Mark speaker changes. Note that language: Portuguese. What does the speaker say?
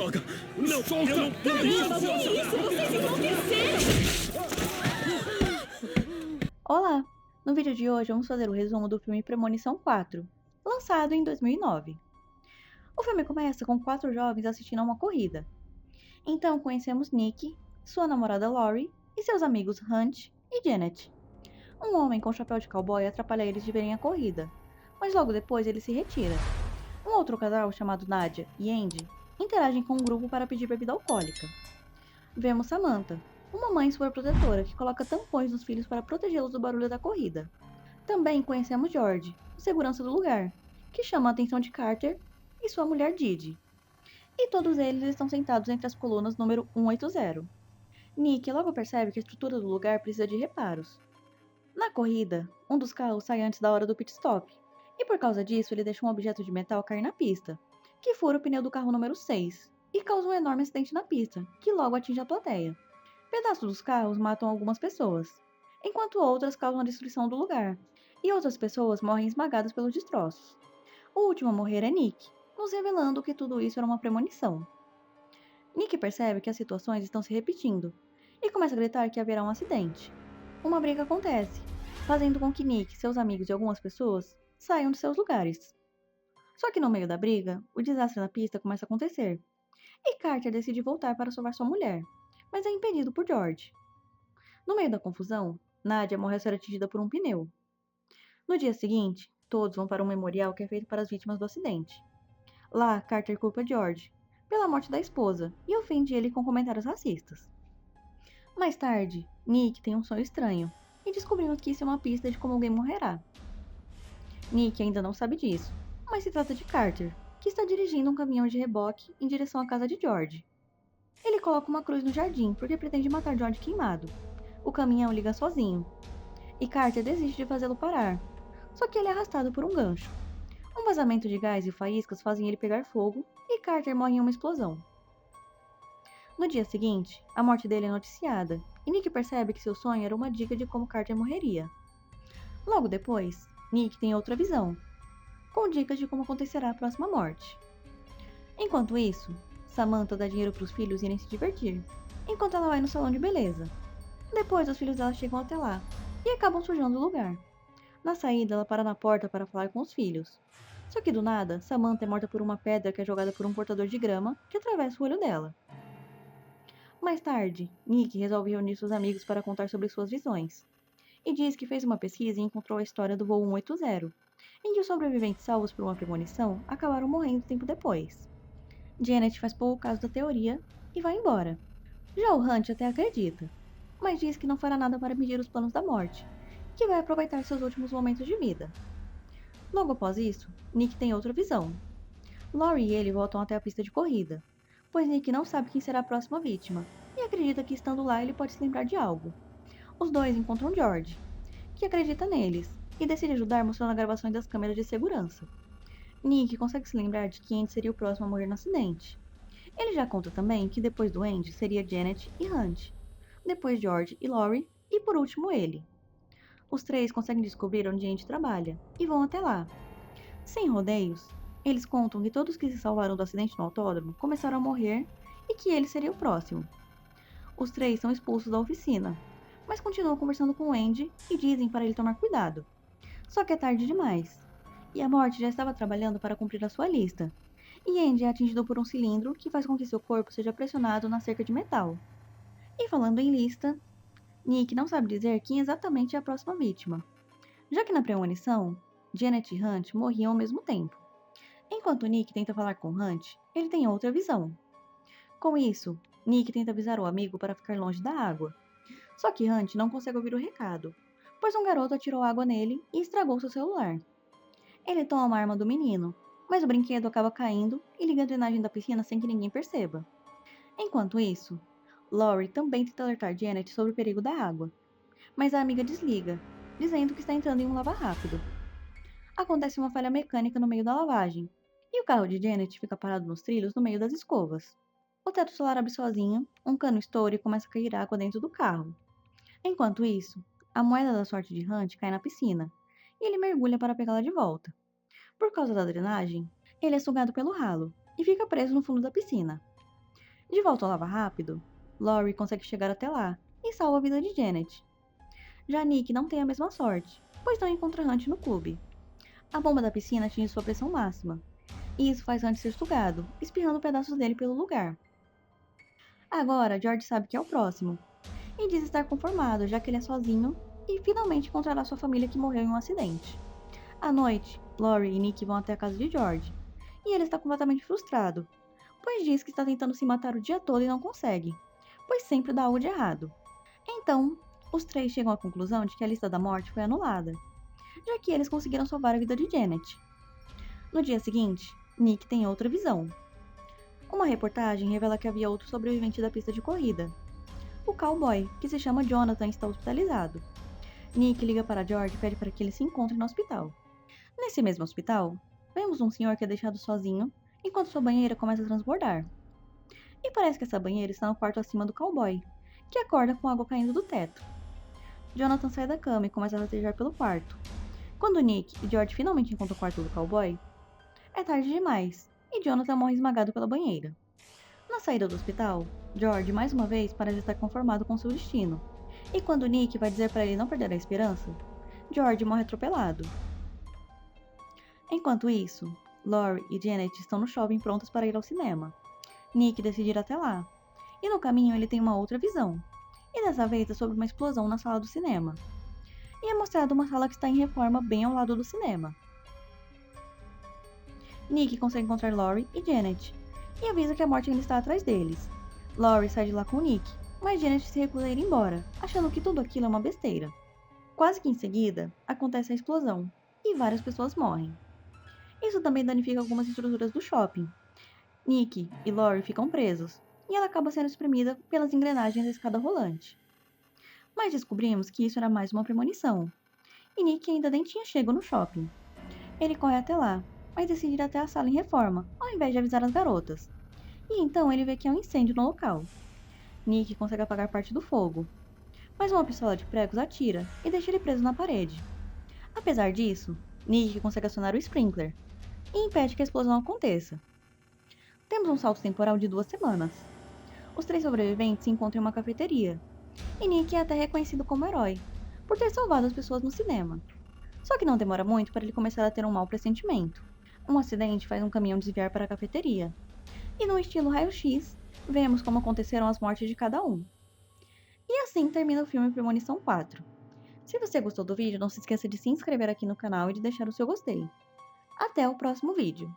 Speaker 1: Droga! Não! Solta!
Speaker 2: Caramba, que isso? Vocês enlouqueceram!
Speaker 3: Olá! No vídeo de hoje vamos fazer o resumo do filme Premonição 4, lançado em 2009. O filme começa com 4 jovens assistindo a uma corrida. Então conhecemos Nick, sua namorada Lori e seus amigos Hunt e Janet. Um homem com chapéu de cowboy atrapalha eles de verem a corrida, mas logo depois ele se retira. Um outro casal chamado Nadia e Andy interagem com um grupo para pedir bebida alcoólica. Vemos Samantha, uma mãe superprotetora que coloca tampões nos filhos para protegê-los do barulho da corrida. Também conhecemos George, o segurança do lugar, que chama a atenção de Carter e sua mulher Didi. E todos eles estão sentados entre as colunas número 180. Nick logo percebe que a estrutura do lugar precisa de reparos. Na corrida, um dos carros sai antes da hora do pit stop, e por causa disso ele deixa um objeto de metal cair na pista, que fura o pneu do carro número 6, e causa um enorme acidente na pista, que logo atinge a plateia. Pedaços dos carros matam algumas pessoas, enquanto outras causam a destruição do lugar, e outras pessoas morrem esmagadas pelos destroços. O último a morrer é Nick, nos revelando que tudo isso era uma premonição. Nick percebe que as situações estão se repetindo, e começa a gritar que haverá um acidente. Uma briga acontece, fazendo com que Nick, seus amigos e algumas pessoas saiam de seus lugares. Só que no meio da briga, o desastre na pista começa a acontecer, e Carter decide voltar para salvar sua mulher, mas é impedido por George. No meio da confusão, Nadia morre ao ser atingida por um pneu. No dia seguinte, todos vão para um memorial que é feito para as vítimas do acidente. Lá, Carter culpa George pela morte da esposa e ofende ele com comentários racistas. Mais tarde, Nick tem um sonho estranho e descobrimos que isso é uma pista de como alguém morrerá. Nick ainda não sabe disso, mas se trata de Carter, que está dirigindo um caminhão de reboque em direção à casa de George. Ele coloca uma cruz no jardim porque pretende matar George queimado. O caminhão liga sozinho, e Carter desiste de fazê-lo parar, só que ele é arrastado por um gancho. Um vazamento de gás e faíscas fazem ele pegar fogo, e Carter morre em uma explosão. No dia seguinte, a morte dele é noticiada, e Nick percebe que seu sonho era uma dica de como Carter morreria. Logo depois, Nick tem outra visão, com dicas de como acontecerá a próxima morte. Enquanto isso, Samantha dá dinheiro para os filhos irem se divertir, enquanto ela vai no salão de beleza. Depois, os filhos dela chegam até lá, e acabam sujando o lugar. Na saída, ela para na porta para falar com os filhos. Só que do nada, Samantha é morta por uma pedra que é jogada por um portador de grama que atravessa o olho dela. Mais tarde, Nick resolve reunir seus amigos para contar sobre suas visões. E diz que fez uma pesquisa e encontrou a história do voo 180, em que os sobreviventes salvos por uma premonição acabaram morrendo tempo depois. Janet faz pouco caso da teoria e vai embora. Já o Hunt até acredita, mas diz que não fará nada para medir os planos da morte, que vai aproveitar seus últimos momentos de vida. Logo após isso, Nick tem outra visão. Lori e ele voltam até a pista de corrida, pois Nick não sabe quem será a próxima vítima, e acredita que estando lá ele pode se lembrar de algo. Os dois encontram George, que acredita neles, e decide ajudar mostrando gravações das câmeras de segurança. Nick consegue se lembrar de que Andy seria o próximo a morrer no acidente. Ele já conta também que depois do Andy seria Janet e Hunt, depois George e Lori, e por último ele. Os três conseguem descobrir onde Andy trabalha, e vão até lá. Sem rodeios, eles contam que todos que se salvaram do acidente no autódromo começaram a morrer e que ele seria o próximo. Os três são expulsos da oficina, mas continuam conversando com Andy e dizem para ele tomar cuidado. Só que é tarde demais, e a morte já estava trabalhando para cumprir a sua lista, e Andy é atingido por um cilindro que faz com que seu corpo seja pressionado na cerca de metal. E falando em lista, Nick não sabe dizer quem exatamente é a próxima vítima, já que na premonição, Janet e Hunt morriam ao mesmo tempo. Enquanto Nick tenta falar com Hunt, ele tem outra visão. Com isso, Nick tenta avisar o amigo para ficar longe da água. Só que Hunt não consegue ouvir o recado, pois um garoto atirou água nele e estragou seu celular. Ele toma a arma do menino, mas o brinquedo acaba caindo e liga a drenagem da piscina sem que ninguém perceba. Enquanto isso, Lori também tenta alertar Janet sobre o perigo da água, mas a amiga desliga, dizendo que está entrando em um lava-rápido. Acontece uma falha mecânica no meio da lavagem, e o carro de Janet fica parado nos trilhos no meio das escovas. O teto solar abre sozinho, um cano estoura e começa a cair água dentro do carro. Enquanto isso, a moeda da sorte de Hunt cai na piscina, e ele mergulha para pegá-la de volta. Por causa da drenagem, ele é sugado pelo ralo, e fica preso no fundo da piscina. De volta ao Lava Rápido, Laurie consegue chegar até lá e salva a vida de Janet. Já Nick não tem a mesma sorte, pois não encontra Hunt no clube. A bomba da piscina atinge sua pressão máxima, e isso faz Hunt ser sugado, espirrando pedaços dele pelo lugar. Agora, George sabe que é o próximo, e diz estar conformado, já que ele é sozinho e finalmente encontrará sua família que morreu em um acidente. À noite, Laurie e Nick vão até a casa de George, e ele está completamente frustrado, pois diz que está tentando se matar o dia todo e não consegue, pois sempre dá algo de errado. Então, os três chegam à conclusão de que a lista da morte foi anulada, já que eles conseguiram salvar a vida de Janet. No dia seguinte, Nick tem outra visão. Uma reportagem revela que havia outro sobrevivente da pista de corrida. O cowboy, que se chama Jonathan, está hospitalizado. Nick liga para George e pede para que ele se encontre no hospital. Nesse mesmo hospital, vemos um senhor que é deixado sozinho enquanto sua banheira começa a transbordar. E parece que essa banheira está no quarto acima do cowboy, que acorda com água caindo do teto. Jonathan sai da cama e começa a rastejar pelo quarto. Quando Nick e George finalmente encontram o quarto do cowboy, é tarde demais e Jonathan morre esmagado pela banheira. Na saída do hospital, George mais uma vez parece estar conformado com seu destino. E quando Nick vai dizer para ele não perder a esperança, George morre atropelado. Enquanto isso, Laurie e Janet estão no shopping prontas para ir ao cinema. Nick decide ir até lá, e no caminho ele tem uma outra visão, e dessa vez é sobre uma explosão na sala do cinema. E é mostrada uma sala que está em reforma bem ao lado do cinema. Nick consegue encontrar Laurie e Janet, e avisa que a morte ainda está atrás deles. Laurie sai de lá com Nick, mas Janet se recusa a ir embora, achando que tudo aquilo é uma besteira. Quase que em seguida, acontece a explosão, e várias pessoas morrem. Isso também danifica algumas estruturas do shopping. Nick e Laurie ficam presos, e ela acaba sendo espremida pelas engrenagens da escada rolante. Mas descobrimos que isso era mais uma premonição, e Nick ainda nem tinha chego no shopping. Ele corre até lá, mas decide ir até a sala em reforma, ao invés de avisar as garotas. E então ele vê que há um incêndio no local. Nick consegue apagar parte do fogo, mas uma pistola de pregos atira e deixa ele preso na parede. Apesar disso, Nick consegue acionar o sprinkler e impede que a explosão aconteça. Temos um salto temporal de 2 semanas. Os 3 sobreviventes se encontram em uma cafeteria, e Nick é até reconhecido como herói, por ter salvado as pessoas no cinema. Só que não demora muito para ele começar a ter um mau pressentimento. Um acidente faz um caminhão desviar para a cafeteria, e no estilo raio-x, vemos como aconteceram as mortes de cada um. E assim termina o filme Premonição 4. Se você gostou do vídeo, não se esqueça de se inscrever aqui no canal e de deixar o seu gostei. Até o próximo vídeo!